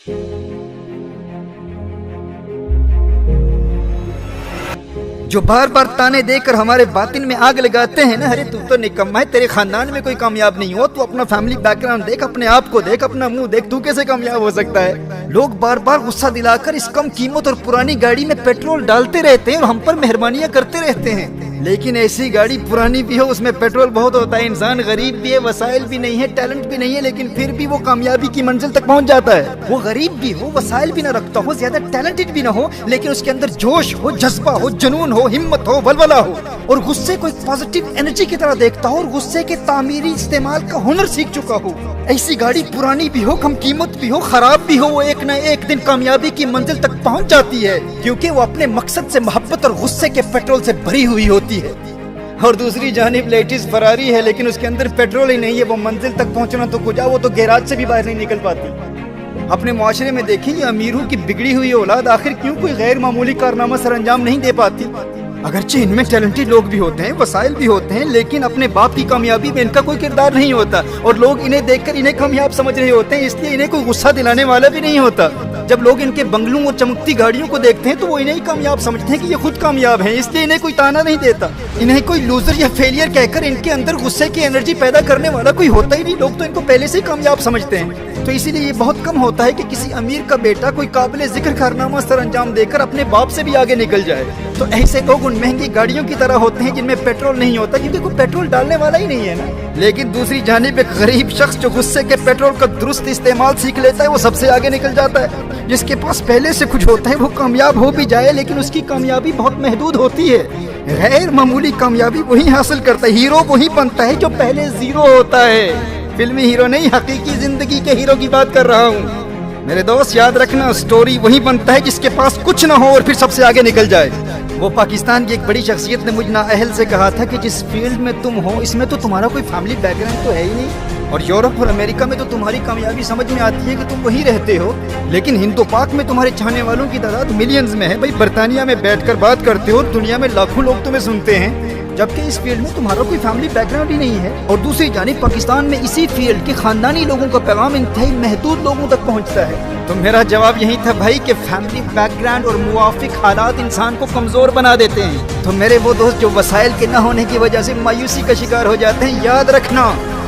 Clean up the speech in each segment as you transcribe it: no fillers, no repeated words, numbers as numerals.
جو بار بار ताने देकर हमारे बातिन में आग लगाते हैं ना, अरे तू तो निकम्मा है, तेरे खानदान में कोई कामयाब नहीं हो, तू अपना फैमिली बैकग्राउंड देख, अपने आप को देख, अपना मुंह देख, तू कैसे कामयाब हो सकता है। लोग बार बार गुस्सा दिलाकर इस कम कीमत और पुरानी गाड़ी में पेट्रोल डालते रहते हैं और हम पर मेहरबानियां करते रहते हैं, लेकिन ऐसी गाड़ी पुरानी भी हो, उसमें पेट्रोल बहुत होता है, इंसान गरीब भी है, वसाइल भी नहीं है, टैलेंट भी नहीं है, लेकिन फिर भी वो कामयाबी की मंजिल तक पहुंच जाता है। वो गरीब भी हो, वसाइल भी ना रखता हो, ज्यादा टैलेंटेड भी ना हो, लेकिन उसके अंदर जोश हो, जज्बा हो, जुनून हो, हिम्मत हो, वलवला हो, और गुस्से को एक पॉजिटिव एनर्जी की तरह देखता हो और गुस्से के तामीरी इस्तेमाल का हुनर सीख चुका हो। ऐसी गाड़ी पुरानी भी हो, कम कीमत भी हो, खराब भी हो, वो एक न एक दिन कामयाबी की मंजिल तक पहुंच जाती है, क्योंकि वो अपने मकसद से मोहब्बत और गुस्से के पेट्रोल से भरी हुई होती है। और दूसरी जानिब लेटेस्ट फरारी है, लेकिन उसके अंदर पेट्रोल ही नहीं है, वो मंजिल तक पहुंचना तो कुछ, वो तो गैराज से भी बाहर नहीं निकल पाती। अपने मुआशरे में देखें, ये अमीरों की बिगड़ी हुई औलाद आखिर क्यों कोई गैर मामूली कारनामा सर अंजाम नहीं दे पाती। अगरचे इनमें टैलेंटेड लोग भी होते हैं, वसाइल भी होते हैं, लेकिन अपने बाप की कामयाबी में इनका कोई किरदार नहीं होता, और लोग इन्हें देखकर इन्हें कामयाब समझ रहे होते हैं, इसलिए इन्हें कोई गुस्सा दिलाने वाला भी नहीं होता। जब लोग इनके बंगलों और चमकती गाड़ियों को देखते हैं तो वो इन्हें ही कामयाब समझते हैं कि ये खुद कामयाब हैं, इसलिए इन्हें कोई ताना नहीं देता। इन्हें कोई लूजर या फेलियर कहकर इनके अंदर गुस्से की एनर्जी पैदा करने वाला कोई होता ही नहीं, लोग तो इनको पहले से ही कामयाब समझते हैं। तो इसीलिए ये बहुत कम होता है कि किसी अमीर का बेटा कोई काबिल जिक्र कारनामा सर अंजाम देकर अपने बाप से भी आगे निकल जाए। तो ऐसे लोग उन महंगी गाड़ियों की तरह होते हैं जिनमें पेट्रोल नहीं होता, क्योंकि कोई पेट्रोल डालने वाला ही नहीं है ना। लेकिन दूसरी जानिब एक गरीब शख्स जो गुस्से के पेट्रोल का दुरुस्त इस्तेमाल सीख लेता है, वो सबसे आगे निकल जाता है। जिसके पास पहले से कुछ होता है वो कामयाब हो भी जाए, लेकिन उसकी कामयाबी बहुत महदूद होती है। गैर मामूली कामयाबी वही हासिल करता है, हीरो वही बनता है जो पहले जीरो होता है। फिल्मी हीरो नहीं, हकीकी जिंदगी के हीरो की बात कर रहा हूँ। मेरे दोस्त याद रखना, स्टोरी वही बनता है जिसके पास कुछ ना हो और फिर सबसे आगे निकल जाए। वो पाकिस्तान की एक बड़ी शख्सियत ने मुझ नाअहल से कहा था कि जिस फील्ड में तुम हो इसमें तो तुम्हारा कोई फैमिली बैकग्राउंड तो है ही नहीं, और यूरोप और अमेरिका में तो तुम्हारी कामयाबी समझ में आती है कि तुम वहीं रहते हो, लेकिन हिंद पाक में तुम्हारे चाहने वालों की तादाद मिलियंस में है। भाई बर्तानिया में बैठकर बात करते हो, दुनिया में लाखों लोग तुम्हें सुनते हैं, जबकि इस फील्ड में तुम्हारा कोई फैमिली बैकग्राउंड ही नहीं है। और दूसरी जानिब पाकिस्तान में इसी फील्ड के खानदानी लोगों का पैगाम इंतहाई महदूद लोगों तक पहुंचता है। तो मेरा जवाब यही था भाई कि फैमिली बैकग्राउंड और मुवाफिक हालात इंसान को कमजोर बना देते हैं। तो मेरे वो दोस्त जो वसाइल के न होने की वजह से मायूसी का शिकार हो जाते हैं, याद रखना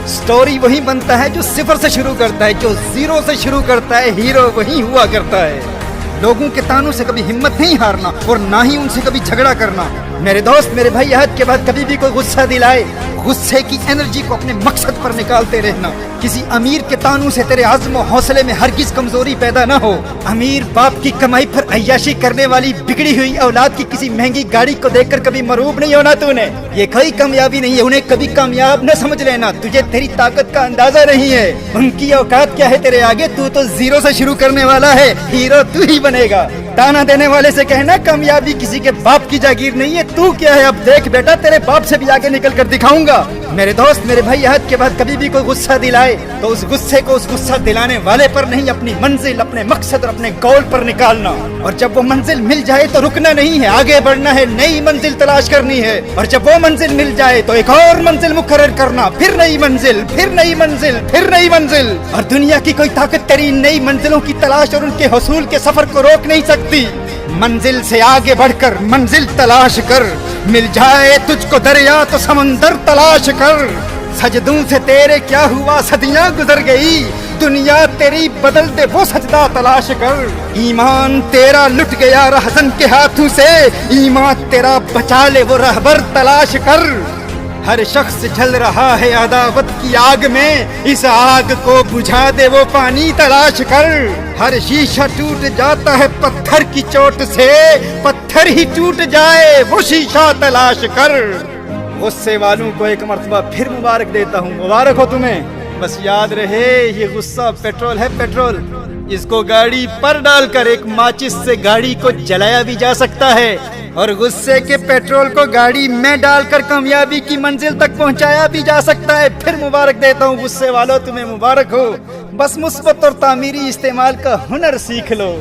स्टोरी वही बनता है जो सिफर से शुरू करता है, जो जीरो से शुरू करता है, हीरो वही हुआ करता है। लोगों के तानों से कभी हिम्मत नहीं हारना और ना ही उनसे कभी झगड़ा करना। मेरे दोस्त मेरे भाई, अहद के बाद कभी भी कोई गुस्सा दिलाए, गुस्से की एनर्जी को अपने मकसद पर निकालते रहना। किसी अमीर के तानों से तेरे आज़्म और हौसले में हरगिज कमजोरी पैदा न हो। अमीर बाप की कमाई पर अय्याशी करने वाली बिगड़ी हुई औलाद की किसी महंगी गाड़ी को देखकर कभी मरूब नहीं होना तूने। ये कोई कामयाबी नहीं है, उन्हें कभी कामयाब न समझ लेना, तुझे तेरी ताकत का अंदाजा नहीं है। उनकी औकात क्या है तेरे आगे, तू तो जीरो से शुरू करने वाला है, हीरो तू ही बनेगा। ताना देने वाले से कहना कामयाबी किसी के बाप की जागीर नहीं है, तू क्या है अब देख बेटा, तेरे बाप से भी आगे निकल कर दिखाऊंगा। मेरे दोस्त मेरे भाई, अहद के बाद कभी भी कोई गुस्सा दिलाए तो उस गुस्से को उस गुस्सा दिलाने वाले पर नहीं, अपनी मंजिल, अपने मकसद और अपने गोल पर निकालना। और जब वो मंजिल मिल जाए तो रुकना नहीं है, आगे बढ़ना है, नई मंजिल तलाश करनी है। और जब वो मंजिल मिल जाए तो एक और मंजिल मुकर्रर करना, फिर नई मंजिल, फिर नई मंजिल, फिर नई मंजिल। और दुनिया की कोई ताकत तेरी नई मंजिलों की तलाश और उनके हसूल के सफर को रोक नहीं सकती। मंजिल से आगे बढ़कर मंजिल तलाश कर, मिल जाए तुझको दरिया तो समंदर तलाश कर। सजदों से तेरे क्या हुआ, सदियां गुजर गई, दुनिया तेरी बदल दे वो सजदा तलाश कर। ईमान तेरा लुट गया रहज़न के हाथों से, ईमान तेरा बचा ले वो रहबर तलाश कर। हर शख्स जल रहा है अदावत की आग में, इस आग को बुझा दे वो पानी तलाश कर। हर शीशा टूट जाता है पत्थर की चोट से, पत्थर ही टूट जाए वो शीशा तलाश कर। गुस्से वालों को एक मर्तबा फिर मुबारक देता हूँ, मुबारक हो तुम्हें। बस याद रहे ये गुस्सा पेट्रोल है, पेट्रोल। इसको गाड़ी पर डालकर एक माचिस से गाड़ी को जलाया भी जा सकता है, और गुस्से के पेट्रोल को गाड़ी में डालकर कामयाबी की मंजिल तक पहुंचाया भी जा सकता है। फिर मुबारक देता हूँ गुस्से वालों, तुम्हें मुबारक हो। बस मुस्बत और तामीरी इस्तेमाल का हुनर सीख लो।